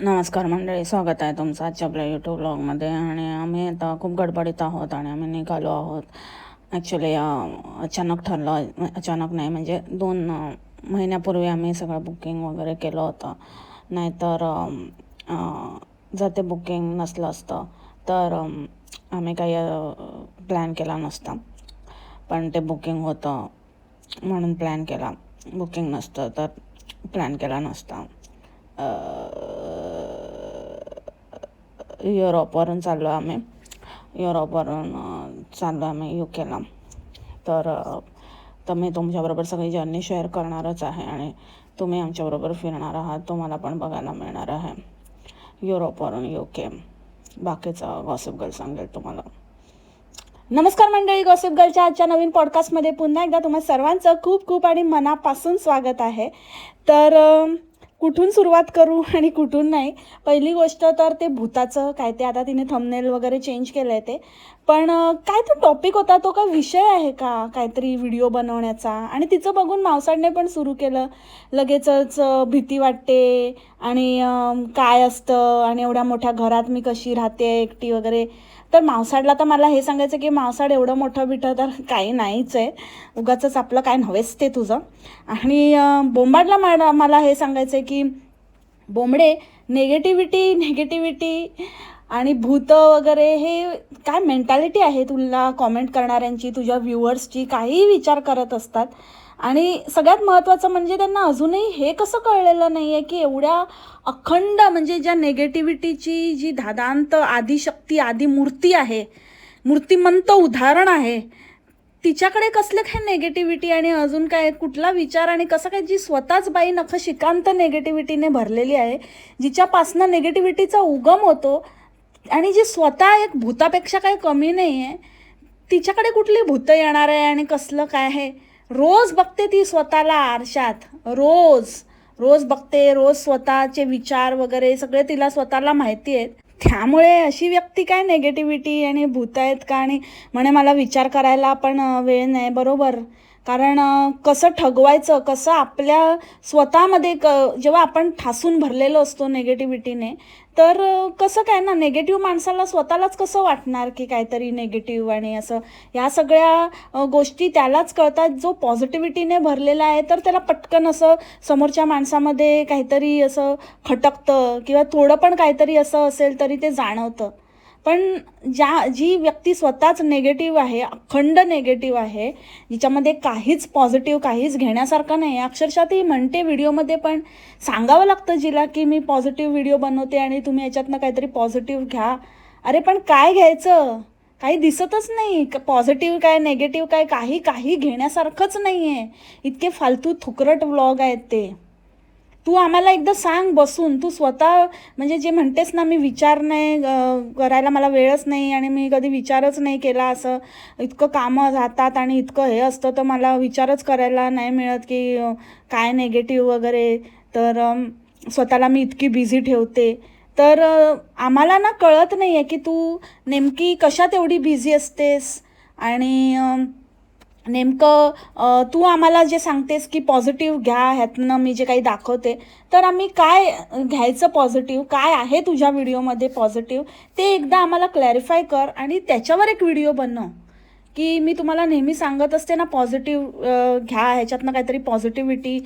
नमस्कार मंडळी, स्वागत आहे तुमचं आजच्या आपल्या यूट्यूब ब्लॉगमध्ये. आणि आम्ही आता खूप गडबडीत आहोत आणि आम्ही निघालो आहोत. ॲक्च्युली अचानक ठरलं, अचानक नाही म्हणजे 2 महिन्यापूर्वी आम्ही सगळं बुकिंग वगैरे केलं होतं. नाहीतर जर ते बुकिंग नसलं असतं तर आम्ही काही प्लॅन केला नसता. पण ते बुकिंग होतं म्हणून प्लॅन केला, बुकिंग नसतं तर प्लॅन केला नसता. युरोपवरून चाललो आम्ही युरोपवरून चाललो आम्ही UKला. तर मी तुमच्याबरोबर सगळी जर्नी शेअर करणारच आहे आणि तुम्ही आमच्याबरोबर फिरणार आहात. तुम्हाला पण बघायला मिळणार आहे युरोपवरून UK. बाकीचा गॉसिप गर्ल सांगेल तुम्हाला. नमस्कार मंडळी, गॉसिप गर्लच्या आजच्या नवीन पॉडकास्टमध्ये पुन्हा एकदा तुम्हा सर्वांचं खूप खूप आणि मनापासून स्वागत आहे. तर कुठून सुरुवात करू आणि कुठून नाही. पहिली गोष्ट तर ते भूताचं काय, ते आता तिने थंबनेल वगैरे चेंज केलं आहे ते. पण काय तो टॉपिक होता, तो काय विषय आहे का काहीतरी व्हिडिओ बनवण्याचा, आणि तिचं बघून मावसाडने पण सुरू केलं. लगेचच भीती वाटते आणि काय असतं आणि एवढ्या मोठ्या घरात मी कशी राहते एकटी वगैरे. तर मावसाडला तर मला हे सांगायचं की मावसाड एवढं मोठं बिठं तर काही नाहीच आहे, उगाचंच आपलं काय नव्हेच ते तुझं. आणि बोंबाडला मला हे सांगायचं आहे की बोंबडे, निगेटिव्हिटी आणि भूत वगैरे हे काय मेंटॅलिटी आहे तुला कॉमेंट करणाऱ्यांची, तुझ्या व्ह्युअर्सची, काहीही विचार करत असतात. आणि सगळ्यात महत्त्वाचं म्हणजे त्यांना अजूनही हे कसं कळलेलं नाही आहे की एवढ्या अखंड म्हणजे ज्या नेगेटिव्हिटीची जी धादांत आदिशक्ती, आदिमूर्ती आहे, मूर्तिमंत उदाहरण आहे, तिच्याकडे कसले काय नेगेटिव्हिटी आणि अजून काय कुठला विचार आणि कसं काय, जी स्वतःच बाई नखशिकांत नेगेटिव्हिटीने भरलेली आहे, जिच्यापासनं नेगेटिव्हिटीचा उगम होतो आणि जी स्वतः एक भूतापेक्षा काही कमी नाही आहे, तिच्याकडे कुठली भूतं येणार आहे आणि कसलं काय आहे. रोज बघते ती स्वतःला आरशात, रोज बघते, रोज स्वतःचे विचार वगैरे सगळे तिला स्वतःला माहिती आहेत. त्यामुळे अशी व्यक्ती काय नेगेटिव्हिटी आणि भूत आहेत का आणि म्हणे मला विचार करायला पण वेळ नाही. बरोबर, कारण कसं ठगवायचं, कसं आपल्या स्वतःमध्ये जेव्हा आपण ठासून भरलेलो असतो नेगेटिव्हिटीने, तर कसं काय ना, नेगेटिव्ह माणसाला स्वतःलाच कसं वाटणार की काहीतरी नेगेटिव्ह आणि असं. ह्या सगळ्या गोष्टी त्यालाच कळतात जो पॉझिटिव्हिटीने भरलेला आहे. तर त्याला पटकन असं समोरच्या माणसामध्ये काहीतरी असं खटकतं किंवा थोडं पण काहीतरी असं असेल तरी ते जाणवतं. पण जी व्यक्ती स्वतःच नेगेटिव्ह आहे, अखंड नेगेटिव्ह आहे, जिच्यामध्ये काहीच पॉझिटिव्ह, काहीच घेण्यासारखं नाही, अक्षरशः ती म्हणते व्हिडिओमध्ये, पण सांगावं लागतं जिला की मी पॉझिटिव्ह व्हिडिओ बनवते आणि तुम्ही याच्यातनं काहीतरी पॉझिटिव्ह घ्या. अरे पण काय घ्यायचं, काही दिसतच नाही. पॉझिटिव्ह काय, नेगेटिव्ह काय, काही घेण्यासारखंच नाही आहे. इतके फालतू थुकरट व्लॉग आहेत ते. तू आम्हाला एकदा सांग बसून, तू स्वतः म्हणजे जे म्हणतेस ना, मी विचार नाही करायला मला वेळच नाही आणि मी कधी विचारच नाही केला, असं इतकं कामं राहतात आणि इतकं हे असतं तर मला विचारच करायला नाही मिळत की काय नेगेटिव्ह वगैरे. तर स्वतःला मी इतकी बिझी ठेवते. तर आम्हाला ना कळत नाही आहे की तू नेमकी कशात एवढी बिझी असतेस. आणि नेमकं तू आम्हाला जे सांगतेस की पॉझिटिव्ह घ्या, ह्यातनं मी जे काही दाखवते, तर आम्ही काय घ्यायचं पॉझिटिव्ह, काय आहे तुझ्या व्हिडिओमध्ये पॉझिटिव्ह, ते एकदा आम्हाला क्लॅरिफाय कर आणि त्याच्यावर एक व्हिडिओ बनव. की मी तुम्हाला नेहमी सांगत असते ना, पॉझिटिव्ह घ्या, ह्याच्यातनं काहीतरी पॉझिटिव्हिटी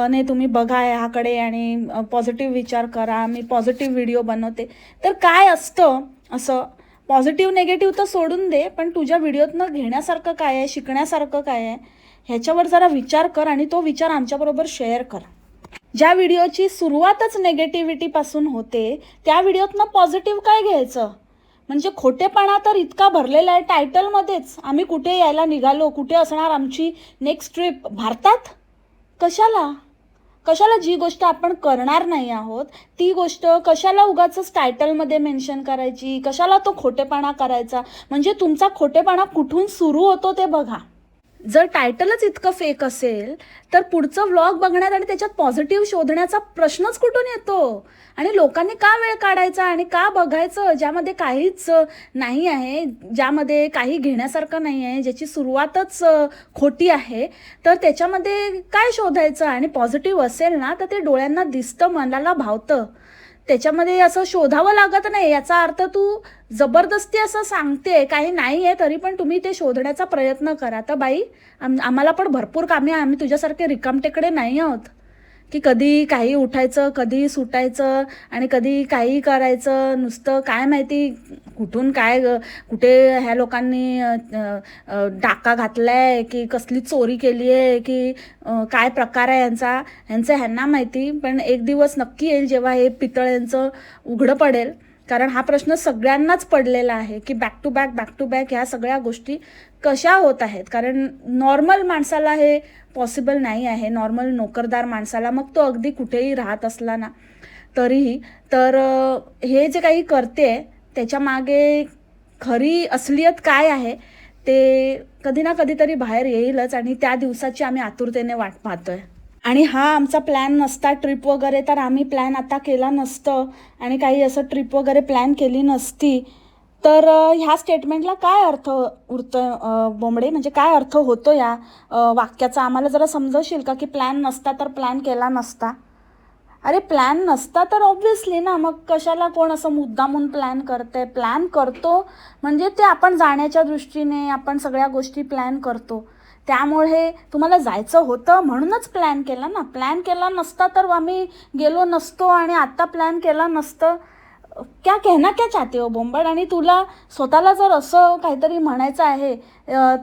ने तुम्ही बघा ह्याकडे आणि पॉझिटिव्ह विचार करा, मी पॉझिटिव्ह व्हिडिओ बनवते. तर काय असतं असं पॉझिटिव्ह नेगेटिव्ह तर सोडून दे, पण तुझ्या व्हिडिओतनं घेण्यासारखं काय आहे, शिकण्यासारखं काय आहे, ह्याच्यावर जरा विचार कर आणि तो विचार आमच्याबरोबर शेअर कर. ज्या व्हिडिओची सुरुवातच नेगेटिव्हिटीपासून होते, त्या व्हिडिओतनं पॉझिटिव्ह काय घ्यायचं. म्हणजे खोटेपणा तर इतका भरलेला आहे टायटलमध्येच. आम्ही कुठे यायला निघालो, कुठे असणार आमची नेक्स्ट ट्रिप, भारतात. कशाला कशाला जी गोष्ट आपण करणार नाही आहोत ती गोष्ट कशाला उगाचच टायटलमध्ये मेन्शन करायची, कशाला तो खोटेपणा करायचा. म्हणजे तुमचा खोटेपणा कुठून सुरू होतो ते बघा. जर टायटलच इतकं फेक असेल तर पुढचं व्लॉग बघण्यात आणि त्याच्यात पॉझिटिव्ह शोधण्याचा प्रश्नच कुठून येतो. आणि लोकांनी का वेळ काढायचा आणि का बघायचं ज्यामध्ये काहीच नाही आहे, ज्यामध्ये काही घेण्यासारखं नाही आहे, ज्याची सुरुवातच खोटी आहे. तर त्याच्यामध्ये काय शोधायचं. आणि पॉझिटिव्ह असेल ना तर ते डोळ्यांना दिसतं, मनाला भावतं. त्याच्यामध्ये असं शोधावं लागत नाही. याचा अर्थ तू जबरदस्ती असं सांगते काही नाही आहे, तरी पण तुम्ही ते शोधण्याचा प्रयत्न करा. तर बाई, आम्हाला पण भरपूर कामे, आम्ही तुझ्यासारखे रिकामटेकडे नाही आहोत की कधी काही उठायचं, कधी सुटायचं आणि कधी काही करायचं. नुसतं काय माहिती कुठून काय कुठे ह्या लोकांनी डाका घातलाय की कसली चोरी केली आहे की काय प्रकार आहे ह्यांचं ह्यांना माहिती. पण एक दिवस नक्की येईल जेव्हा हे पितळ यांचं उघडं पडेल. कारण हा प्रश्न सगळ्यांनाच पडलेला आहे की बॅक टू बॅक ह्या सगळ्या गोष्टी कशा होत आहेत. कारण नॉर्मल माणसाला हे पॉसिबल नाही आहे, नॉर्मल नोकरदार माणसाला, मग तो अगदी कुठेही राहत असला ना तरीही. तर हे जे काही करते त्याच्या मागे खरी असलियत काय आहे ते कधी ना कधीतरी बाहेर येईलच, आणि त्या दिवसाची आम्ही आतुरतेने वाट पाहतोय. आणि हा आमचा प्लॅन नसता ट्रिप वगैरे, तर आम्ही प्लॅन आता केला नसतं आणि काही असं ट्रिप वगैरे प्लॅन केली नसती. तर ह्या स्टेटमेंटला काय अर्थ उरतं बोंबडे, म्हणजे काय अर्थ होतो या वाक्याचा? आम्हाला जरा समजवशील का की प्लॅन नसता तर प्लॅन केला नसता? अरे प्लॅन नसता तर ऑब्व्हियसली ना, मग कशाला कोण असं मुद्दामून प्लॅन करते? प्लॅन करतो म्हणजे ते आपण जाण्याच्या दृष्टीने आपण सगळ्या गोष्टी प्लॅन करतो. त्यामुळे तुम्हाला जायचं होतं म्हणूनच प्लॅन केला ना. प्लॅन केला नसता तर आम्ही गेलो नसतो आणि आत्ता प्लॅन केला नसतं. क्या कहना क्या चाहते हो बोंबड? आणि तुला स्वतःला जर असं काहीतरी म्हणायचं आहे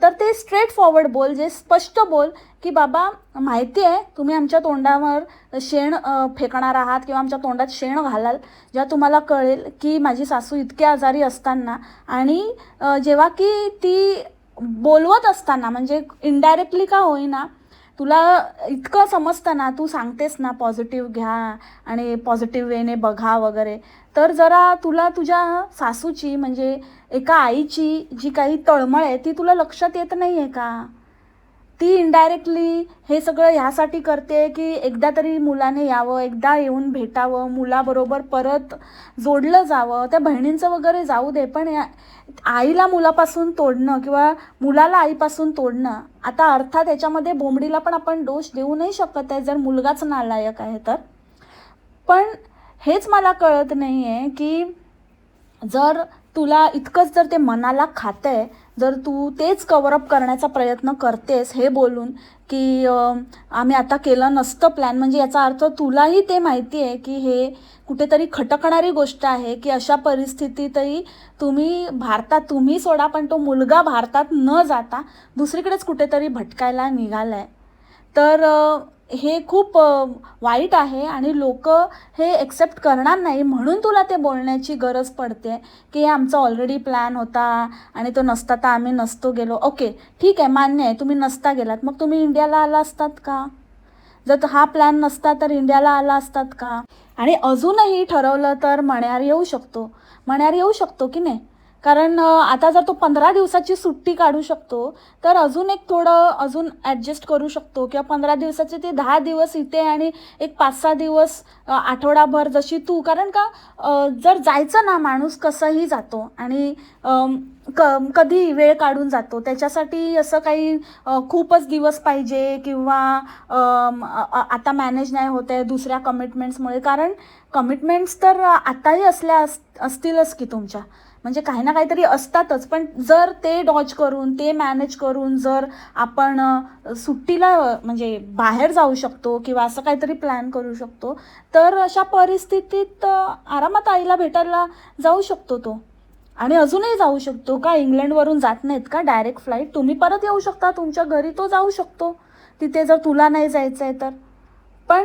तर ते स्ट्रेट फॉरवर्ड बोल, जे स्पष्ट बोल की बाबा माहिती आहे तुम्ही आमच्या तोंडावर शेण फेकणार आहात किंवा आमच्या तोंडात शेण घालाल जेव्हा तुम्हाला कळेल की माझी सासू इतक्या आजारी असताना आणि जेव्हा की ती बोलवत असताना, म्हणजे इनडायरेक्टली का होईना तुला इतकं समजतं ना, तू सांगतेस ना पॉझिटिव्ह घ्या आणि पॉझिटिव्ह वेने बघा वगैरे. तर जरा तुला तुझ्या सासूची, म्हणजे एका आईची जी काही तळमळ आहे ती तुला लक्षात येत नाही आहे का? ती इनडायरेक्टली हे सगळं ह्यासाठी करते की एकदा तरी मुलाने यावं, एकदा येऊन भेटावं, मुलाबरोबर परत जोडलं जावं. त्या बहिणींचं वगैरे जाऊ दे, पण आईला मुलापासून तोडणं किंवा मुलाला आईपासून तोडणं, आता अर्थात याच्यामध्ये बोंबडीला पण आपण दोष देऊ नाही शकत आहे जर मुलगाच नालायक आहे तर. पण हेच मला कळत नाही आहे की जर तुला इतकंच जर ते मनाला खातंय, जर तू तेच कव्हरअप करण्याचा प्रयत्न करतेस हे बोलून की आम्ही आता केलं नसतं प्लॅन, म्हणजे याचा अर्थ तुलाही ते माहिती आहे की हे कुठेतरी खटकणारी गोष्ट आहे की अशा परिस्थितीतही तुम्ही सोडा, पण तो मुलगा भारतात न जाता दुसरीकडेच कुठेतरी भटकायला निघाला आहे. तर हे खूप वाईट आहे आणि लोक हे एक्सेप्ट करणार नाही, म्हणून तुला ते बोलण्याची गरज पडते की हे आमचा ऑलरेडी प्लॅन होता आणि तो नसता तर आम्ही नसतो गेलो. ओके ठीक आहे, मान्य आहे तुम्ही नसता गेलात, मग तुम्ही इंडियाला आला असतात का? जर हा प्लॅन नसता तर इंडियाला आला असतात का? आणि अजूनही ठरवलं तर मण्यार येऊ शकतो की नाही? कारण आता जर तो 15 दिवसाची सुट्टी काढू शकतो तर अजून एक थोडं अजून ॲडजस्ट करू शकतो, किंवा 15 दिवसाचे ते 10 दिवस इथे आणि एक 5-6 दिवस आठवडाभर जशी तू. कारण का जर जायचं ना, माणूस कसंही जातो आणि कधी वेळ काढून जातो. त्याच्यासाठी असं काही खूपच दिवस पाहिजे किंवा आता मॅनेज नाही होत आहे दुसऱ्या कमिटमेंट्समुळे. कारण कमिटमेंट्स तर आताही असतीलच की तुमच्या, म्हणजे काही ना काहीतरी असतातच. पण जर ते डॉज करून, ते मॅनेज करून जर आपण सुट्टीला म्हणजे बाहेर जाऊ शकतो किंवा असं काहीतरी प्लॅन करू शकतो, तर अशा परिस्थितीत आरामात आईला भेटायला जाऊ शकतो तो. आणि अजूनही जाऊ शकतो का? इंग्लंडवरून जात नाहीत का डायरेक्ट फ्लाईट? तुम्ही परत येऊ शकता तुमच्या घरी, तो जाऊ शकतो तिथे जर तुला नाही जायचं आहे तर. पण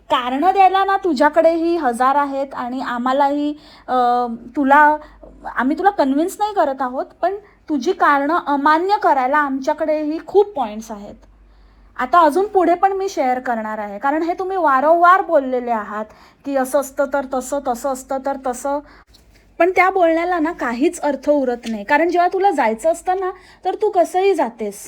कारणं द्यायला ना तुझ्याकडेही 1000 आहेत आणि आम्ही तुला कन्व्हिन्स नाही करत आहोत, पण तुझी कारणं अमान्य करायला आमच्याकडेही खूप पॉईंट्स आहेत. आता अजून पुढे पण मी शेअर करणार आहे, कारण हे तुम्ही वारंवार बोललेले आहात की असं असतं तर तसं, तसं असतं तर तसं. पण त्या बोलण्याला ना काहीच अर्थ उरत नाही. कारण जेव्हा तुला जायचं असतं ना तर तू कसंही जातेस.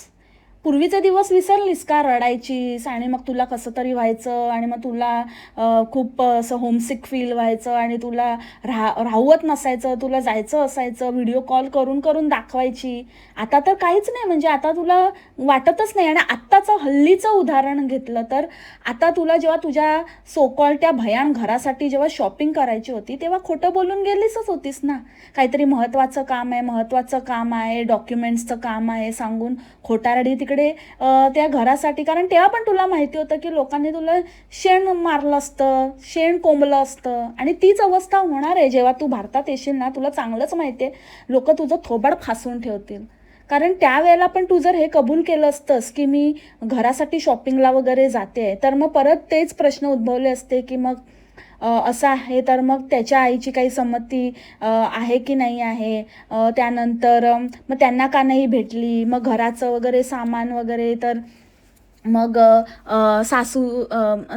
पूर्वीचे दिवस विसरलीस का, रडायचीस आणि मग तुला कसं तरी व्हायचं आणि मग तुला खूप असं होमसिक फील व्हायचं आणि तुला राहवत नसायचं, तुला जायचं असायचं, व्हिडिओ कॉल करून करून दाखवायची. आता तर काहीच नाही, म्हणजे आता तुला वाटतच नाही. आणि आत्ताचं हल्लीचं उदाहरण घेतलं तर आता तुला जेव्हा तुझ्या सोकॉल त्या भयान घरासाठी जेव्हा शॉपिंग करायची होती तेव्हा खोटं बोलून गेलीसच होतीस ना. काहीतरी महत्त्वाचं काम आहे, डॉक्युमेंट्सचं काम आहे सांगून खोटारडी तिकडे त्या घरासाठी. कारण तेव्हा पण तुला माहिती होतं की लोकांनी तुला शेण मारलं असतं, शेण कोंबलं असतं. आणि तीच अवस्था होणार आहे जेव्हा तू भारतात येशील ना. तुला चांगलंच माहिती आहे, लोक तुझं थोबाड फासून ठेवतील. कारण त्यावेळेला पण तू जर हे कबूल केलं असतंस की मी घरासाठी शॉपिंगला वगैरे जाते, तर मग परत तेच प्रश्न उद्भवले असते की मग असं आहे तर मग त्याच्या आईची काही संमती आहे की नाही आहे, त्यानंतर मग त्यांना का नाही भेटली, मग घराचं वगैरे सामान वगैरे तर मग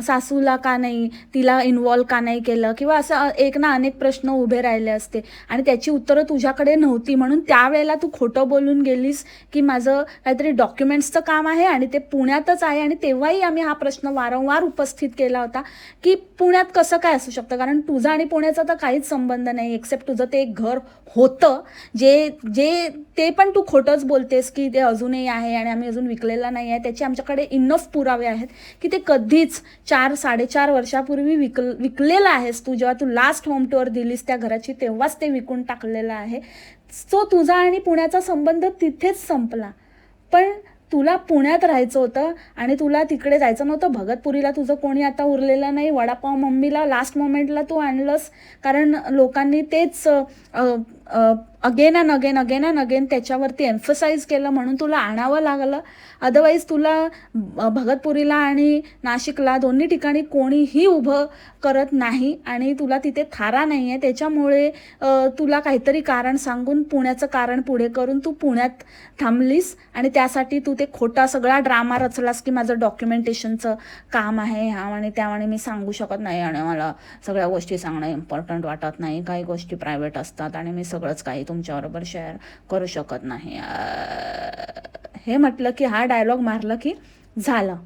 सासूला का नाही, तिला इन्वॉल्व का नाही केलं, किंवा असं एक ना अनेक प्रश्न उभे राहिले असते आणि त्याची उत्तरं तुझ्याकडे नव्हती. म्हणून त्यावेळेला तू खोटं बोलून गेलीस की माझं काहीतरी डॉक्युमेंट्सचं काम आहे आणि ते पुण्यातच आहे. आणि तेव्हाही आम्ही हा प्रश्न वारंवार उपस्थित केला होता की पुण्यात कसं काय असू शकतं, कारण तुझा आणि पुण्याचा तर काहीच संबंध नाही एक्सेप्ट तुझं ते एक घर होतं जे जे ते पण तू खोटंच बोलतेस की ते अजूनही आहे आणि आम्ही अजून विकलेलं नाही आहे. त्याचे आमच्याकडे इनफ पुरावे आहेत की ते कधीच 4-4.5 वर्षापूर्वी विकलेलं आहेस तू. जेव्हा तू लास्ट होम टूर दिलीस त्या घराची तेव्हाच ते विकून टाकलेलं आहे. सो तुझा आणि पुण्याचा संबंध तिथेच संपला. पण तुला पुण्यात राहायचं होतं आणि तुला तिकडे जायचं नव्हतं. भगतपुरीला तुझं कोणी आता उरलेलं नाही. वडापाव मम्मीला लास्ट मोमेंटला तू आणलंस कारण लोकांनी तेच अगेन अँड अगेन त्याच्यावरती एम्फसाईज केलं म्हणून तुला आणावं लागलं. अदरवाईज तुला भगतपुरीला आणि नाशिकला दोन्ही ठिकाणी कोणीही उभं करत नाही आणि तुला तिथे थारा नाही आहे. त्याच्यामुळे तुला काहीतरी कारण सांगून पुण्याचं कारण पुढे करून तू पुण्यात थांबलीस आणि त्यासाठी तू ते खोटा सगळा ड्रामा रचलास की माझं डॉक्युमेंटेशनचं काम आहे ह्या आणि त्यामुळे मी सांगू शकत नाही आणि मला सगळ्या गोष्टी सांगणं इम्पॉर्टंट वाटत नाही, काही गोष्टी प्रायव्हेट असतात आणि मी सगळंच काही तुमच्याबरोबर शेअर करू शकत नाही. हे म्हटलं की हा डायलॉग मारलं की झालं.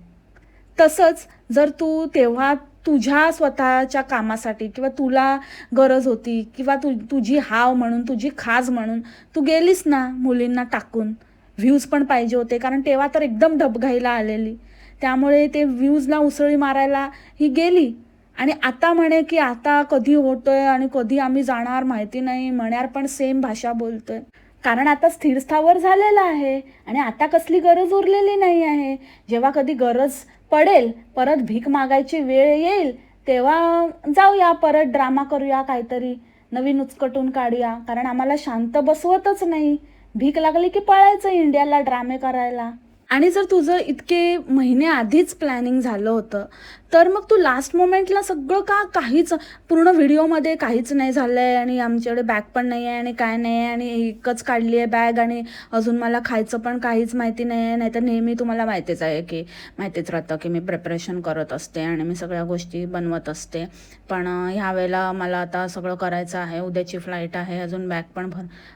तसंच जर तू तेव्हा तुझ्या स्वतःच्या कामासाठी किंवा तुला गरज होती किंवा तुझी हाव म्हणून तुझी खाज म्हणून तू गेलीस ना मुलींना टाकून, व्ह्यूज पण पाहिजे होते कारण तेव्हा तर एकदम डबघाईला आलेली, त्यामुळे ते व्ह्यूजला उसळी मारायला ही गेली. आणि आता म्हणे की आता कधी होतोय आणि कधी आम्ही जाणार माहिती नाही, म्हण्यार पण सेम भाषा बोलतोय. कारण आता स्थिरस्थावर झालेलं आहे आणि आता कसली गरज उरलेली नाही आहे. जेव्हा कधी गरज पडेल, परत भीक मागायची वेळ येईल, तेव्हा जाऊया परत ड्रामा करूया, काहीतरी नवीन उचकटून काढूया. कारण आम्हाला शांत बसवतच नाही. भीक लागली की पळायचं इंडियाला ड्रामे करायला. आणि जर तुझं इतके महिने आधीच प्लॅनिंग झालं होतं तर मग तू लास्ट मोमेंटला सगळं काहीच पूर्ण व्हिडिओमध्ये काहीच नाही झालं आहे आणि आमच्याकडे बॅग पण नाही आहे आणि काय नाही आहे आणि एकच काढली आहे बॅग आणि अजून मला खायचं पण काहीच माहिती नाही आहे. नाहीतर नेहमी तुम्हाला माहितीच आहे की माहितीच राहतं की मी प्रिपरेशन करत असते आणि मी सगळ्या गोष्टी बनवत असते. पण ह्यावेळेला मला आता सगळं करायचं आहे, उद्याची फ्लाईट आहे, अजून बॅग पण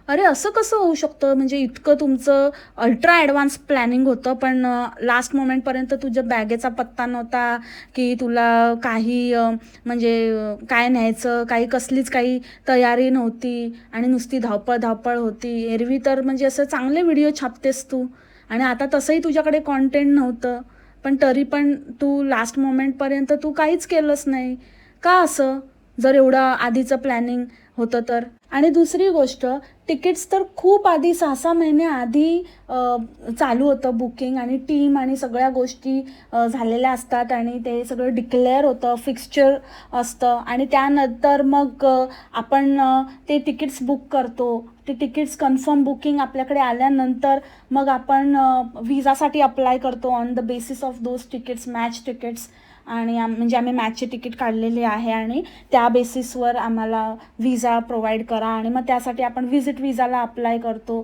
अरे असं कसं होऊ शकतं? म्हणजे इतकं तुमचं अल्ट्रा ॲडव्हान्स प्लॅनिंग होतं पण लास्ट मोमेंटपर्यंत तुझ्या बॅगेचा पत्ता नव्हता की तुला काही म्हणजे काय न्यायचं, काही कसलीच काही तयारी नव्हती आणि नुसती धावपळ होती. एरवी तर म्हणजे असं चांगले व्हिडिओ छापतेस तू आणि आता तसंही तुझ्याकडे कॉन्टेंट नव्हतं, पण तरी पण तू लास्ट मोमेंटपर्यंत तू काहीच केलंच नाही का असं, जर एवढं आधीचं प्लॅनिंग होतं तर. आणि दुसरी गोष्ट, तिकीट्स तर खूप आधी 6-6 महिने आधी चालू होतं बुकिंग आणि टीम आणि सगळ्या गोष्टी झालेल्या असतात आणि ते सगळं डिक्लेअर होतं, फिक्स्चर असतं आणि त्यानंतर मग आपण ते तिकीट्स बुक करतो. ते तिकीट्स कन्फर्म बुकिंग आपल्याकडे आल्यानंतर मग आपण विजासाठी अप्लाय करतो on the basis of those tickets, match tickets. आणि म्हणजे आम्ही मॅचची तिकीट काढलेली आहे आणि त्या बेसिसवर आम्हाला विजा प्रोव्हाइड करा आणि मग त्यासाठी आपण व्हिजिट विजाला अप्लाय करतो,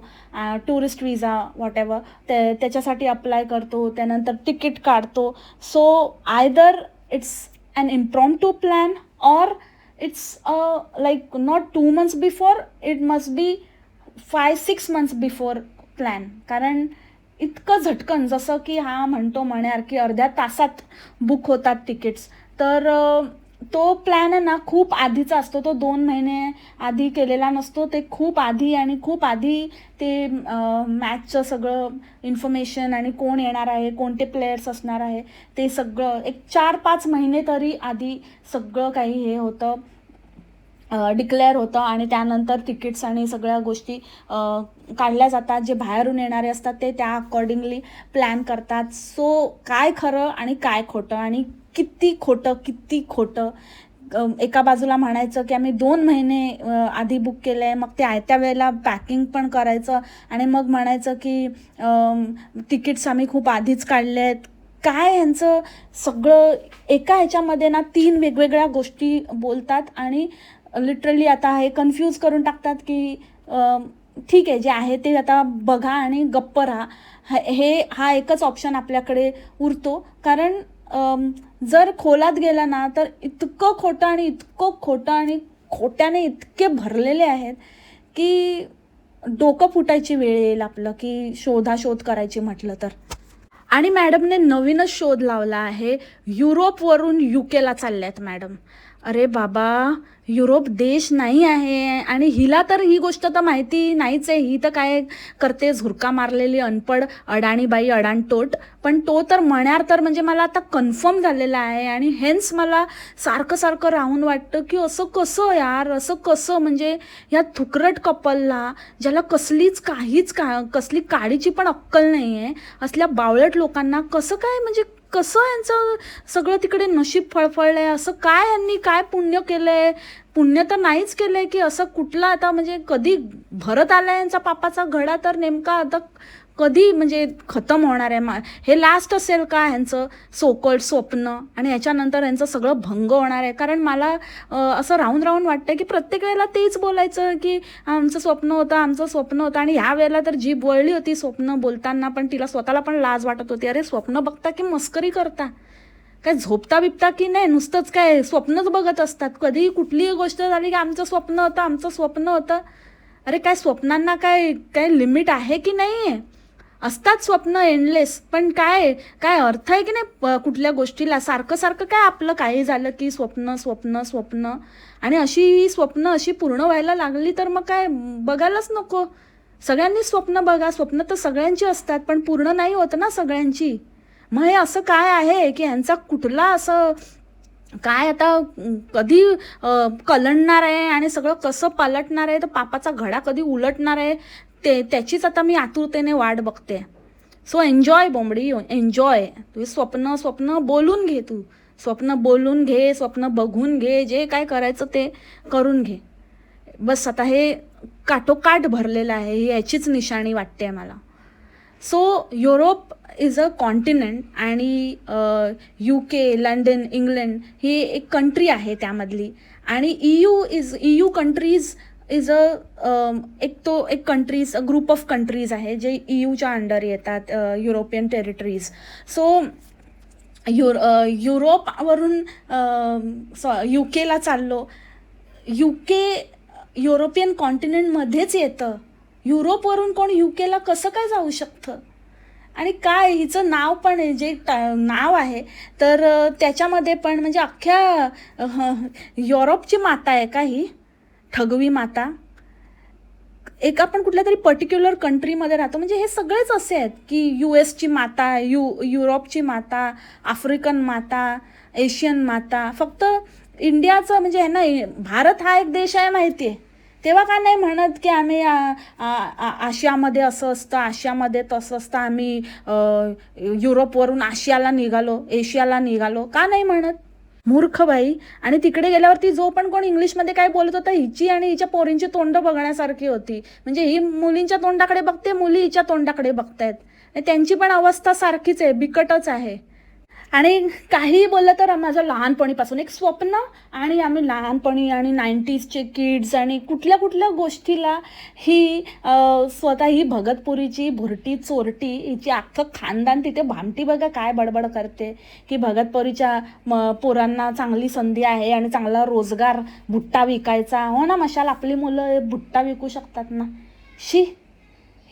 टुरिस्ट विजा वॉटेवर त्याच्यासाठी अप्लाय करतो, त्यानंतर तिकीट काढतो. So either it's an impromptu plan or it's like not 2 months before, it must be 5-6 months before plan. कारण इतकं झटकन, जसं की हा म्हणतो म्हण्यार की अर्ध्या तासात बुक होतात तिकीट्स. तर तो प्लॅन आहे ना खूप आधीचा असतो, तो 2 महिने आधी केलेला नसतो. ते खूप आधी आणि खूप आधी ते मॅचचं सगळं इन्फॉर्मेशन आणि कोण येणार आहे, कोणते प्लेयर्स असणार आहे, ते सगळं एक 4-5 महिने तरी आधी सगळं काही हे होतं, डिक्लेअर होतं. आणि त्यानंतर तिकीट्स आणि सगळ्या गोष्टी काढल्या जातात. जे बाहेरून येणारे असतात ते त्या अकॉर्डिंगली प्लॅन करतात. सो काय खरं आणि काय खोटं आणि किती खोटं किती खोटं. एका बाजूला म्हणायचं की आम्ही 2 महिने आधी बुक केलं आहे, मग ते आयत्या वेळेला पॅकिंग पण करायचं आणि मग म्हणायचं की तिकीट्स आम्ही खूप आधीच काढले आहेत. काय यांचं सगळं एका ह्याच्यामध्ये ना 3 वेगवेगळ्या गोष्टी बोलतात आणि लिटरली आता हे कन्फ्यूज करून टाकतात की ठीक आहे, जे आहे ते आता बघा आणि गप्प राहा. हा एकच ऑप्शन आपल्याकडे उरतो. कारण जर खोलात गेला ना तर इतकं खोटं आणि इतकं खोटं आणि खोट्याने इतके भरलेले आहेत की डोकं फुटायची वेळ येईल आपलं, की शोधाशोध करायची म्हटलं तर. आणि मॅडमने नवीनच शोध लावला आहे, युरोपवरून युकेला चालल्यात मॅडम. अरे बाबा, युरोप देश नाही आहे आणि हिला तर ही गोष्ट तर माहिती नाहीच आहे. ही तर काय करते, झुरका मारलेली अनपड अडाणीबाई अडाणटोट. पण तो तर म्हण्यार तर म्हणजे मला आता कन्फर्म झालेला आहे. आणि हेन्स मला सारखं सारखं राहून वाटतं की असं कसं यार, असं कसं, म्हणजे या थुकरट कपलला, ज्याला कसली काडीची पण अक्कल नाही आहे, असल्या बावळट लोकांना कसं काय, म्हणजे कसं यांचं सगळं तिकडे नशीब फळफळलंय. असं काय यांनी काय पुण्य केलंय? पुण्य तर नाहीच केलंय की असं कुठला आता, म्हणजे कधी भरत आलाय यांचा पापाचा घडा, तर नेमका आता कधी म्हणजे खतम होणार आहे? हे लास्ट असेल का ह्यांचं सोकल्ड स्वप्न? आणि याच्यानंतर यांचं सगळं भंग होणार आहे. कारण मला असं राहून राहून वाटतं की प्रत्येक वेळेला तेच बोलायचं की आमचं स्वप्न होतं, आमचं स्वप्न होतं. आणि ह्या वेळेला तर जीभ वळली होती स्वप्न बोलताना, पण तिला स्वतःला पण लाज वाटत होती. अरे स्वप्न बघता की मस्करी करता? काय झोपता बिपता की नाही? नुसतंच काय स्वप्नच बघत असतात? कधी कुठलीही गोष्ट झाली की आमचं स्वप्न होतं, आमचं स्वप्न होतं. अरे काय स्वप्नांना काय काय लिमिट आहे की नाही आहे? असतात स्वप्न एंडलेस, पण काय काय अर्थ आहे की नाही कुठल्या गोष्टीला? सारखं सारखं काय आपलं काही झालं की स्वप्न स्वप्न स्वप्न. आणि अशी स्वप्न अशी पूर्ण व्हायला लागली तर मग काय बघायलाच नको. सगळ्यांनी स्वप्न बघा, स्वप्न तर सगळ्यांची असतात, पण पूर्ण नाही होत ना सगळ्यांची. मग हे असं काय आहे की ह्यांचा कुठला असं काय आता कधी कलंडणार आहे आणि सगळं कसं पालटणार आहे, तर पापाचा घडा कधी उलटणार आहे, त्याचीच आता मी आतुरतेने वाट बघते. सो एन्जॉय बोंबडी, एन्जॉय. तुझे स्वप्न स्वप्न बोलून घे, तू स्वप्न बोलून घे, स्वप्न बघून घे, जे काय करायचं ते करून घे. बस आता हे काठोकाठ भरलेलं आहे, ही याचीच निशाणी वाटते मला. So Europe is a continent आणि UK, लंडन, इंग्लंड ही एक कंट्री आहे त्यामधली. आणि EU कंट्रीज इज एक कंट्रीज, ग्रुप ऑफ कंट्रीज आहे जे EUच्या अंडर येतात, युरोपियन टेरिटरीज. सो युरोपवरून UKला चाललो. UK युरोपियन कॉन्टिनेंटमध्येच येतं. युरोपवरून कोण UKला कसं काय जाऊ शकतं? आणि काय हिचं नाव पण आहे, जे नाव आहे तर त्याच्यामध्ये पण म्हणजे अख्ख्या युरोपची माता आहे का ही? ठगवी माता. एक आपण कुठल्या तरी पर्टिक्युलर कंट्रीमध्ये राहतो, म्हणजे हे सगळेच असे आहेत की US ची माता, युरोपची माता, आफ्रिकन माता, एशियन माता. फक्त इंडियाचं म्हणजे ह्यांना भारत हा एक देश आहे माहिती आहे, तेव्हा का नाही म्हणत की आम्ही आशियामध्ये असं असतं, आशियामध्ये तसं असतं, आम्ही युरोपवरून आशियाला निघालो, एशियाला निघालो, का नाही म्हणत? मूर्ख बाई. आणि तिकडे गेल्यावरती जो पण कोण इंग्लिशमध्ये काय बोलत होता, हिची आणि हिच्या पोरींची तोंड बघण्यासारखी होती. म्हणजे ही मुलींच्या तोंडाकडे बघते, मुली हिच्या तोंडाकडे बघतायत. त्यांची पण अवस्था सारखीच आहे, बिकटच आहे. आणि काहीही बोललं तर माझं लहानपणीपासून एक स्वप्न, आणि आम्ही लहानपणी आणि 90sचे किड्स आणि कुठल्या कुठल्या गोष्टीला ही स्वतः ही भगतपुरीची भुरटी चोरटी, हिची अख्खं खानदान तिथे भामटी बघा काय बडबड करते की भगतपुरीच्या पोरांना चांगली संधी आहे आणि चांगला रोजगार, भुट्टा विकायचा. हो ना मशाल, आपली मुलं भुट्टा विकू शकतात ना. शी,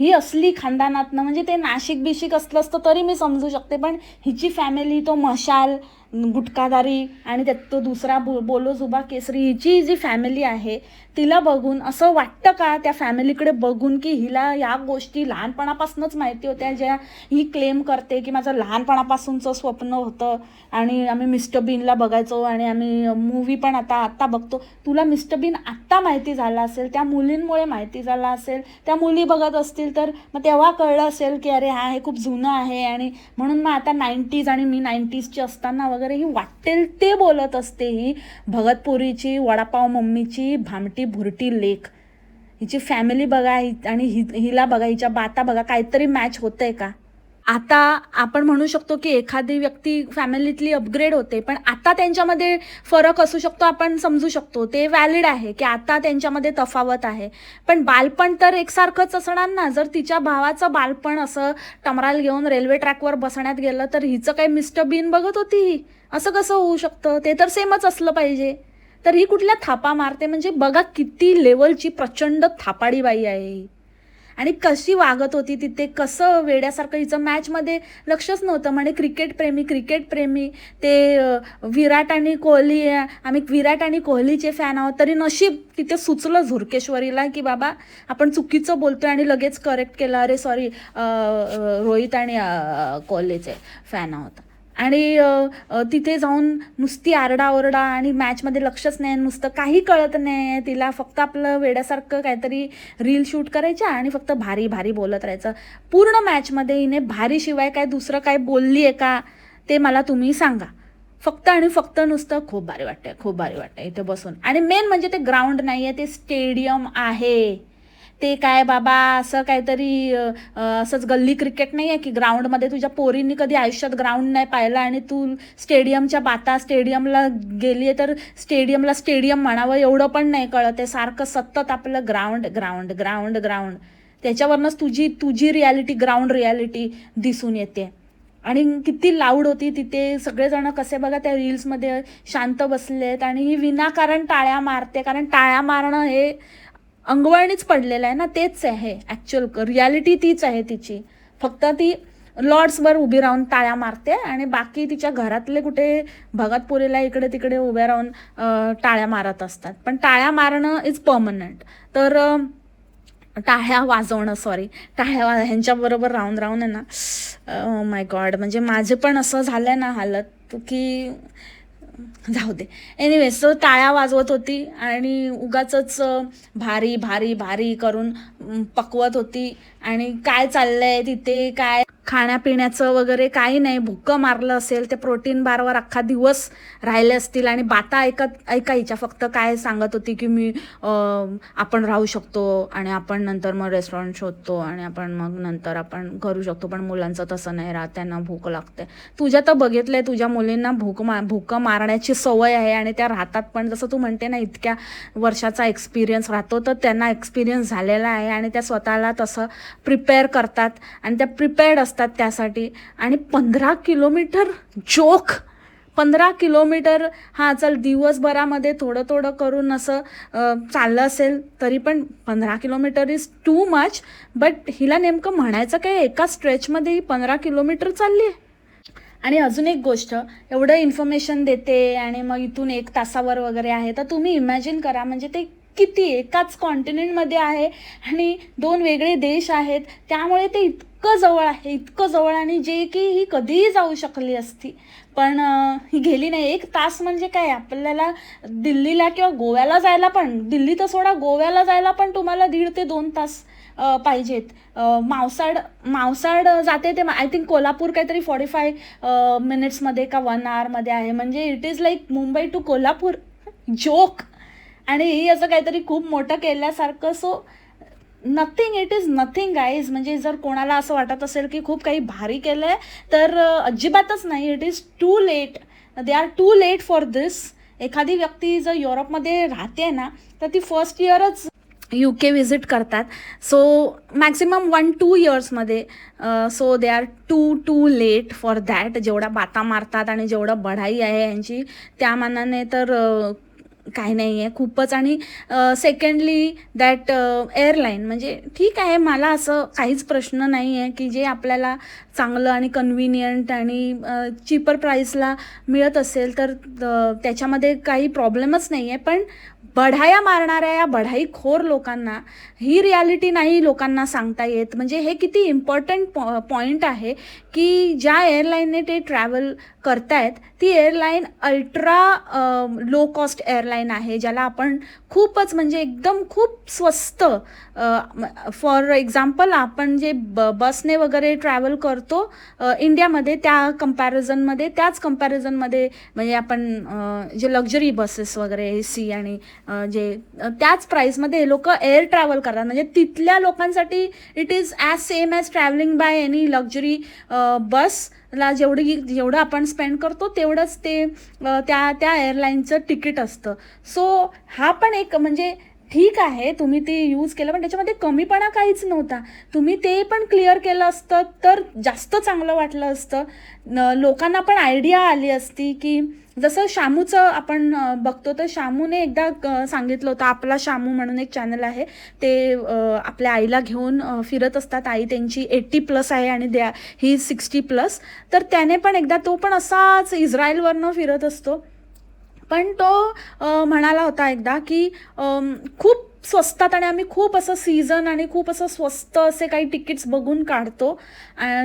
ही असली खानदानातनं, म्हणजे ते नाशिक बिशिक असलं असतं तरी मी समजू शकते, पण हिची फॅमिली तो मशाल गुटखादारी आणि त्यात तो दुसरा बोलो जुबा केसरी, हिची जी फॅमिली आहे तिला बघून असं वाटतं का, त्या फॅमिलीकडे बघून, की हिला या गोष्टी लहानपणापासूनच माहिती होत्या, ज्या ही क्लेम करते की माझं लहानपणापासूनचं स्वप्न होतं आणि आम्ही मिस्टर बीनला बघायचो आणि आम्ही मूवी पण आता बघतो. तुला मिस्टर बीन आत्ता माहिती झाला असेल, त्या मुलींमुळे माहिती झाला असेल, त्या मुली बघत असतील तर मग तेव्हा कळलं असेल की अरे हा हे खूप जुनं आहे आणि म्हणून मग आता 90s आणि मी 90sची असताना वगैरे ही वाटेल ते बोलत असते. ही भगतपुरीची वडापाव मम्मीची भामटी भुरटी लेख, हिची फॅमिली बघा आणि हिला बघा, हिच्या बाता बघा, काहीतरी मॅच होतंय का? आता आपण म्हणू शकतो की एखादी व्यक्ती फॅमिलीतली अपग्रेड होते, पण आता त्यांच्यामध्ये फरक असू शकतो, आपण समजू शकतो, ते व्हॅलिड आहे की आता त्यांच्यामध्ये तफावत आहे. पण बालपण तर एकसारखंच असणार ना. जर तिच्या भावाचं बालपण असं टमराल घेऊन रेल्वे ट्रॅकवर बसण्यात गेलं तर हिचं काही मिस्टर बीन बघत होती ही? असं कसं होऊ शकतं? ते तर सेमच असलं पाहिजे. तर ही कुठल्या थापा मारते, म्हणजे बघा किती लेवलची प्रचंड थापाडी बाई आहे ही. आणि कशी वागत होती तिथे, कसं वेड्यासारखं, हिचं मॅचमध्ये लक्षच नव्हतं. म्हणे क्रिकेट प्रेमी, ते विराट आणि कोहली, आम्ही विराट आणि कोहलीचे फॅन आहोत. तरी नशीब तिथे सुचलं झुरकेश्वरीला की बाबा आपण चुकीचं बोलतोय आणि लगेच करेक्ट केलं, अरे सॉरी रोहित आणि कोहलीचे फॅन आहोत. आणि तिथे जाऊन नुसती आरडाओरडा आणि मॅचमध्ये लक्षच नाही, नुसतं काही कळत नाही तिला, फक्त आपलं वेड्यासारखं काहीतरी रील शूट करायच्या आणि फक्त भारी भारी बोलत राहायचं. पूर्ण मॅचमध्ये हिने भारी शिवाय काय दुसरं काय बोलली आहे का ते मला तुम्ही सांगा. फक्त आणि फक्त नुसतं खूप भारी वाटतंय इथे बसून. आणि मेन म्हणजे ते ग्राउंड नाही आहे, ते स्टेडियम आहे. ते काय बाबा असं काहीतरी असंच गल्ली क्रिकेट नाही आहे की ग्राउंडमध्ये तुझ्या पोरींनी कधी आयुष्यात ग्राउंड नाही पाहिलं आणि तू स्टेडियमला गेली आहे तर स्टेडियमला स्टेडियम म्हणावं एवढं पण नाही कळत आहे. सारखं सतत आपलं ग्राउंड त्याच्यावरनंच तुझी ग्राउंड रियालिटी दिसून येते. आणि किती लाऊड होती तिथे, सगळेजण कसे बघा त्या रील्समध्ये शांत बसलेत आणि ही विनाकारण टाळ्या मारते, कारण टाळ्या मारणं हे अंगवळणीच पडलेलं आहे ना, तेच आहे ॲक्च्युअल रियालिटी, तीच आहे तिची. फक्त ती लॉर्ड्सवर उभी राहून टाळ्या मारते आणि बाकी तिच्या घरातले कुठे भगतपुरीला इकडे तिकडे उभ्या राहून टाळ्या मारत असतात. पण टाळ्या मारणं इज परमनंट. तर टाळ्या वाजवणं ह्यांच्याबरोबर राहून आहे ना, माय गॉड, म्हणजे माझे पण असं झालंय ना हालत की जाऊ दे. एनिवेज, सो टाळ्या वाजवत होती आणि उगाचच भारी करून पकवत होती. आणि काय चाललंय तिथे, काय खाण्यापिण्याचं वगैरे काही नाही. भुक्कं मारलं असेल, ते प्रोटीन बारवर अख्खा दिवस राहिले असतील आणि बाता ऐकायच्या. फक्त काय सांगत होती की आपण राहू शकतो आणि आपण नंतर मग रेस्टॉरंट शोधतो आणि आपण मग नंतर आपण करू शकतो, पण मुलांचं तसं नाही राहत, त्यांना भूक लागते. तुझ्या तर बघितलंय, तुझ्या मुलींना भुकं मारण्याची सवय आहे आणि त्या राहतात पण. जसं तू म्हणते ना, इतक्या वर्षाचा एक्सपिरियन्स राहतो, तर त्यांना एक्सपिरियन्स झालेला आहे आणि त्या स्वतःला तसं प्रिपेअर करतात आणि त्या प्रिपेअर्ड असतात त्यासाठी. आणि 15 किलोमीटर 15 किलोमीटर, हां चल दिवसभरामध्ये थोडं करून असं चाललं असेल तरी पण 15 kilometre is too much. But हिला नेमकं म्हणायचं काय, एका स्ट्रेचमध्ये ही 15 किलोमीटर चालली आहे. आणि अजून एक गोष्ट, एवढं इन्फॉर्मेशन देते आणि मग इथून 1 तासावर वगैरे आहे, तर तुम्ही इमॅजिन करा, म्हणजे ते किती एकाच कॉन्टिनेंटमध्ये आहे आणि 2 वेगळे देश आहेत, त्यामुळे ते इतकं जवळ आणि जे की ही कधीही जाऊ शकली असती, पण ही गेली नाही. 1 तास म्हणजे काय, आपल्याला दिल्लीला किंवा गोव्याला जायला पण, दिल्ली तर सोडा, गोव्याला जायला पण तुम्हाला 1.5 ते 2 तास पाहिजेत. मावसाड जाते ते आय थिंक कोल्हापूर काहीतरी 45 मिनिट्समध्ये का 1 आवरमध्ये आहे. म्हणजे it is like Mumbai to Kolhapur, joke. आणि ही असं काहीतरी खूप मोठं केल्यासारखं. So nothing, it is nothing guys. म्हणजे जर कोणाला असं वाटत असेल की खूप काही भारी केलं आहे, तर अजिबातच नाही. It is too late, they are too late for this. एखादी व्यक्ती जर युरोपमध्ये राहते ना, तर ती फर्स्ट इयरच UK व्हिजिट करतात. सो मॅक्सिमम 1-2 इयर्समध्ये. So they are too late for that. जेवढा बाता मारतात आणि जेवढं बढाई आहे यांची, त्या मानाने तर काही नाही आहे खूपच. आणि सेकंडली दॅट एअरलाईन म्हणजे ठीक आहे, मला असं काहीच प्रश्न नाही आहे की जे आपल्याला चांगलं आणि कन्व्हिनियंट आणि चीपर प्राईसला मिळत असेल तर त्याच्यामध्ये काही प्रॉब्लेमच नाही आहे. पण बढाया मारणाऱ्या या बढाईखोर लोकांना ही रियालिटी नाही लोकांना सांगता येत. म्हणजे हे किती इम्पॉर्टंट पॉईंट आहे की ज्या एअरलाईनने ते ट्रॅव्हल करतायत ती airline ultra low cost airline आहे, ज्याला आपण खूपच म्हणजे एकदम खूप स्वस्त, फॉर एक्झाम्पल आपण जे बसने वगैरे ट्रॅव्हल करतो इंडियामध्ये त्याच कम्पॅरिझनमध्ये म्हणजे आपण जे लक्झरी बसेस वगैरे AC आणि जे त्याच प्राईसमध्ये हे लोक एअर ट्रॅव्हल करतात. म्हणजे तिथल्या लोकांसाठी it is as same as travelling by any luxury बसला जेवढं आपण स्पेंड करतो तेवढंच ते त्या एअरलाईनचं तिकीट असतं. सो हा पण एक म्हणजे ठीक आहे तुम्ही ते यूज केलं, पण त्याच्यामध्ये कमीपणा काहीच नव्हता. तुम्ही ते पण क्लिअर केलं असतं तर जास्त चांगलं वाटलं असतं. लोकांना पण आयडिया आली असती की जसं शामूचं आपण बघतो तर शामूने एकदा सांगितलं होतं, आपला शामू म्हणून एक चॅनल आहे, ते आपल्या आईला घेऊन फिरत असतात. आई त्यांची 80+ आहे आणि ही 60+. तर त्याने पण एकदा, तो पण असाच इस्रायलवरनं फिरत असतो, पण तो म्हणाला होता एकदा की खूप स्वस्तात आणि आम्ही खूप असं सीझन आणि खूप असं स्वस्त असे काही तिकीट्स बघून काढतो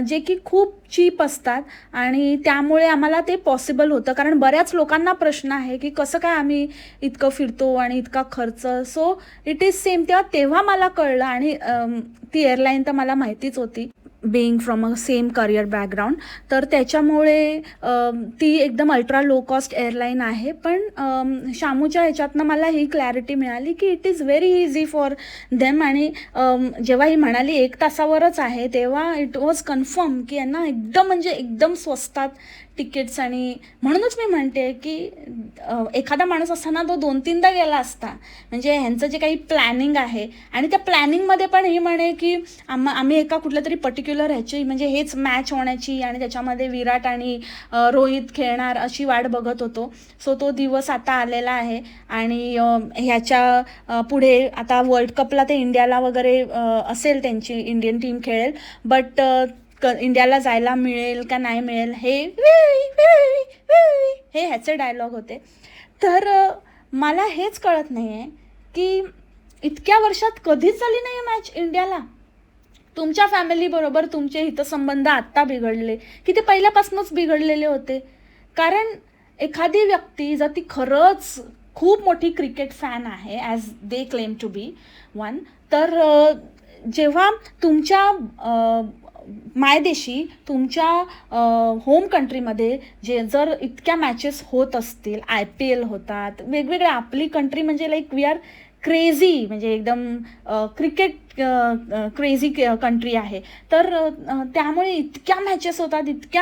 जे की खूप चीप असतात आणि त्यामुळे आम्हाला ते पॉसिबल होतं. कारण बऱ्याच लोकांना प्रश्न आहे की कसं काय आम्ही इतकं फिरतो आणि इतका खर्च. So it is same. तेव्हा मला कळलं. आणि ती एअरलाईन तर मला माहितीच होती, being from a same career background. तर त्याच्यामुळे ती एकदम अल्ट्रा लो कॉस्ट एअरलाईन आहे. पण शामूच्या ह्याच्यातनं मला ही क्लॅरिटी मिळाली की it is very easy for them. आणि जेव्हा ही म्हणाली 1 तासावरच आहे तेव्हा इट वॉज कन्फर्म की यांना एकदम म्हणजे एकदम स्वस्तात तिकीट्स. आणि म्हणूनच मी म्हणते की एखादा माणूस असताना तो 2-3दा गेला असता. म्हणजे ह्यांचं जे काही प्लॅनिंग आहे, आणि त्या प्लॅनिंगमध्ये पण ही म्हणे की आम्ही एका कुठल्या तरी पर्टिक्युलर ह्याची म्हणजे हेच मॅच होण्याची आणि त्याच्यामध्ये विराट आणि रोहित खेळणार अशी वाट बघत होतो. सो तो दिवस आता आलेला आहे. आणि ह्याच्या पुढे आता वर्ल्ड कपला ते इंडियाला वगैरे असेल, त्यांची इंडियन टीम खेळेल, बट इंडियाला जायला मिळेल का नाही मिळेल हे ह्याचे डायलॉग होते. तर मला हेच कळत नाही आहे की इतक्या वर्षात कधीच झाली नाही मॅच इंडियाला. तुमच्या फॅमिलीबरोबर तुमचे हितसंबंध आत्ता बिघडले की ते पहिल्यापासूनच बिघडलेले होते. कारण एखादी व्यक्ती जर ती खरंच खूप मोठी क्रिकेट फॅन आहे, as they claim to be one, तर जेव्हा तुमच्या मायदेशी, तुमच्या होम कंट्रीमध्ये जर इतक्या मॅचेस होत असतील, IPL होतात, वेगवेगळ्या, आपली कंट्री म्हणजे लाईक वी आर क्रेझी, म्हणजे एकदम क्रिकेट क्रेझी कंट्री आहे. तर त्यामुळे इतक्या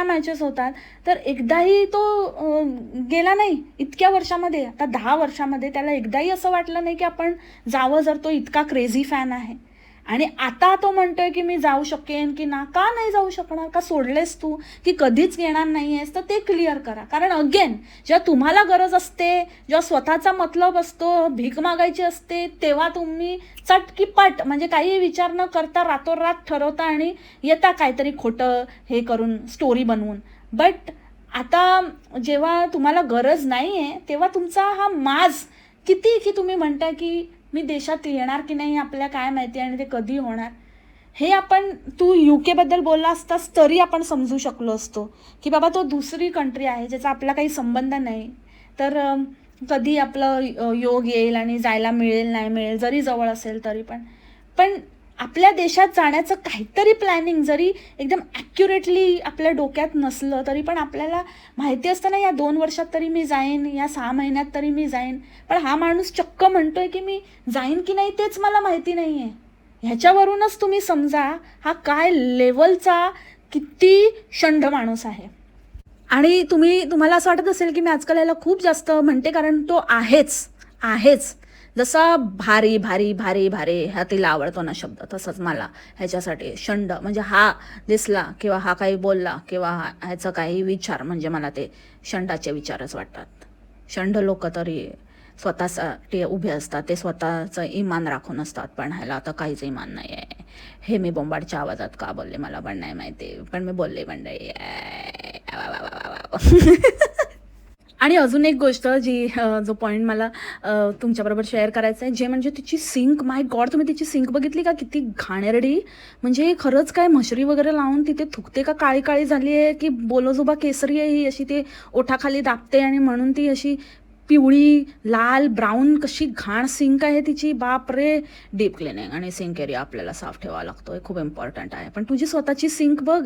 मॅचेस होतात तर एकदाही तो गेला नाही इतक्या वर्षामध्ये. आता 10 वर्षामध्ये त्याला एकदाही असं वाटलं नाही की आपण जावं, जर तो इतका क्रेझी फॅन आहे. आणि आता तो म्हणतोय की मी जाऊ शकेन की ना, का नाही जाऊ शकणार, का सोडलेस तू की कधीच येणार नाही आहेस, तर ते क्लिअर करा. कारण अगेन जेव्हा तुम्हाला गरज असते, जेव्हा स्वतःचा मतलब असतो, भीक मागायची असते, तेव्हा तुम्ही चटकीपट म्हणजे काही विचार न करता रातोरात ठरवता आणि येता काहीतरी खोटं हे करून, स्टोरी बनवून. बट आता जेव्हा तुम्हाला गरज नाही आहे तेव्हा तुमचा हा माज किती, की तुम्ही म्हणता की मी देशात येणार की नाही आपल्या काय माहिती आणि ते कधी होणार. हे आपण, तू UK बद्दल बोलला असतास तरी आपण समजू शकलो असतो की बाबा तो दुसरी कंट्री आहे ज्याचा आपला काही संबंध नाही, तर कधी आपलं योग येईल आणि जायला मिळेल नाही मिळेल, जरी जवळ असेल तरी पण आपल्या देशात जाण्याचं काहीतरी प्लॅनिंग जरी एकदम ॲक्युरेटली आपल्या डोक्यात नसलं तरी पण आपल्याला माहिती असतं ना, या 2 वर्षात तरी मी जाईन, या 6 महिन्यात तरी मी जाईन. पण हा माणूस चक्क म्हणतोय की मी जाईन की नाही तेच मला माहिती नाही आहे. ह्याच्यावरूनच तुम्ही समजा हा काय लेवलचा किती शंढ माणूस आहे. आणि तुम्हाला असं वाटत असेल की मी आजकाल याला खूप जास्त म्हणते, कारण तो आहेच जसा भारी भारी भारी भारी हा तिला आवडतो ना शब्द, तसंच मला ह्याच्यासाठी शंड म्हणजे हा दिसला किंवा हा काही बोलला किंवा ह्याचं काही विचार म्हणजे मला ते शंडाचे विचारच वाटतात. शंड लोक तरी स्वतःसाठी उभे असतात, ते स्वतःचं इमान राखून असतात. पण ह्याला आता काहीच इमान नाही आहे. हे मी बोंबाडच्या आवाजात का बोलले मला पण नाही माहिती, पण मी बोलले मंडळी. आणि अजून एक गोष्ट जी जो पॉईंट मला तुमच्याबरोबर शेअर करायचा आहे, जे म्हणजे तिची सिंक. माय गॉड, तुम्ही तिची सिंक बघितली का? किती घाणेरडी. म्हणजे खरंच काय मशरी वगैरे लावून तिथे थुकते का? काळी काळी झाली आहे की बोलोजुबा केसरी आहे ही, अशी ते ओठाखाली दाबते आणि म्हणून ती अशी पिवळी लाल ब्राऊन कशी घाण सिंक आहे तिची. बाप रे. डीप क्लिनिंग आणि सिंक एरिया आपल्याला साफ ठेवावा लागतो, हे खूप इम्पॉर्टंट आहे. पण तुझी स्वतःची सिंक बघ.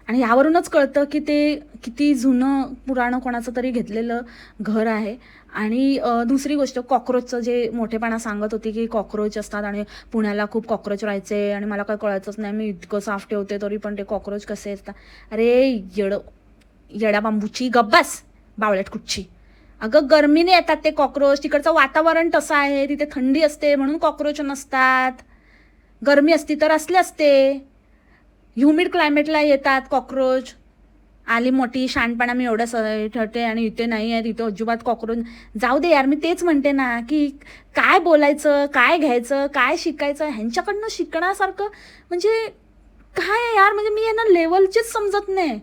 आणि यावरूनच कळतं की ते किती जुनं पुराणं कोणाचं तरी घेतलेलं घर आहे. आणि दुसरी गोष्ट, कॉक्रोचचं जे मोठेपणा सांगत होती की कॉक्रोच असतात आणि पुण्याला खूप कॉक्रोच राहायचे आणि मला काय कळायचंच नाही, मी इतकं साफ ठेवते तरी पण ते कॉक्रोच कसे असतात. अरे येड्या बांबूची गब्बास, बावळ्यात कुठची. अगं गरमीने येतात ते कॉक्रोच, तिकडचं वातावरण तसं आहे, तिथे थंडी असते म्हणून कॉक्रोच नसतात. गरमी असती तर असले असते. ह्युमिड क्लायमेटला येतात कॉक्रोच. आली मोठी शहाणपणा, मी एवढं ठरते आणि इथे नाही आहे, तिथे अजिबात कॉक्रोच. जाऊ दे यार, मी तेच म्हणते ना की काय बोलायचं, काय घ्यायचं, काय शिकायचं, ह्यांच्याकडनं शिकण्यासारखं म्हणजे काय आहे यार. म्हणजे मी यांना लेवलचीच समजत नाही.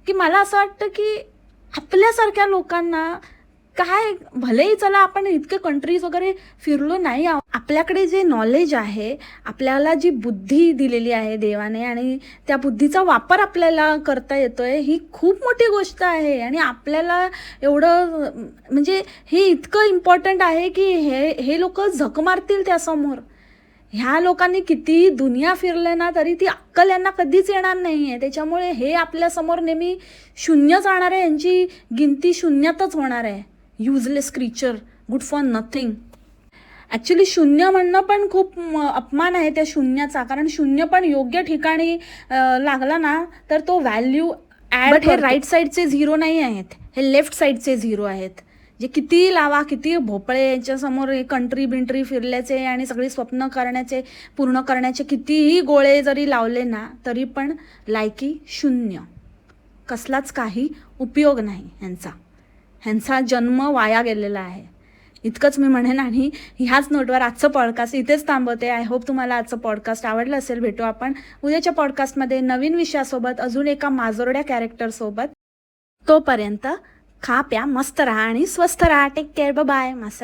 की मला असं वाटतं की आपल्यासारख्या लोकांना काय, भलेही चला आपण इतके कंट्रीज वगैरे फिरलो नाही, आपल्याकडे जे नॉलेज आहे, आपल्याला जी बुद्धी दिलेली आहे देवाने आणि त्या बुद्धीचा वापर आपल्याला करता येतोय, ही खूप मोठी गोष्ट आहे. आणि आपल्याला एवढं म्हणजे हे इतकं इम्पॉर्टंट आहे की हे लोक झक मारतील त्यासमोर. ह्या लोकांनी किती दुनिया फिरले ना तरी ती अक्कल यांना कधीच येणार नाही आहे. त्याच्यामुळे हे आपल्यासमोर नेहमी शून्य जाणार आहे, यांची गिनती शून्यातच होणार आहे. Useless creature, good for nothing. Actually शून्य म्हणणं पण खूप अपमान आहे त्या शून्याचा, कारण शून्य पण योग्य ठिकाणी लागला ना तर तो व्हॅल्यू ॲड. बट हे राईट साईडचे झिरो नाही आहेत, हे लेफ्ट साईडचे झिरो आहेत. जे किती लावा, किती भोपळे यांच्यासमोर कंट्री बिंट्री फिरल्याचे आणि सगळी स्वप्न करण्याचे, पूर्ण करण्याचे कितीही गोळे जरी लावले ना तरी पण लायकी शून्य. कसलाच काही उपयोग नाही ह्यांचा जन्म वाया गेलेला आहे. इतकंच मी म्हणेन. आणि ह्याच नोटवर आजचं पॉडकास्ट इथेच थांबवते. आय होप तुम्हाला आजचं पॉडकास्ट आवडलं असेल. भेटू आपण उद्याच्या पॉडकास्टमध्ये नवीन विषयासोबत, अजून एका माजोरड्या कॅरेक्टरसोबत. तोपर्यंत खा प्या, मस्त राहा आणि स्वस्थ राहा. Take care, bye.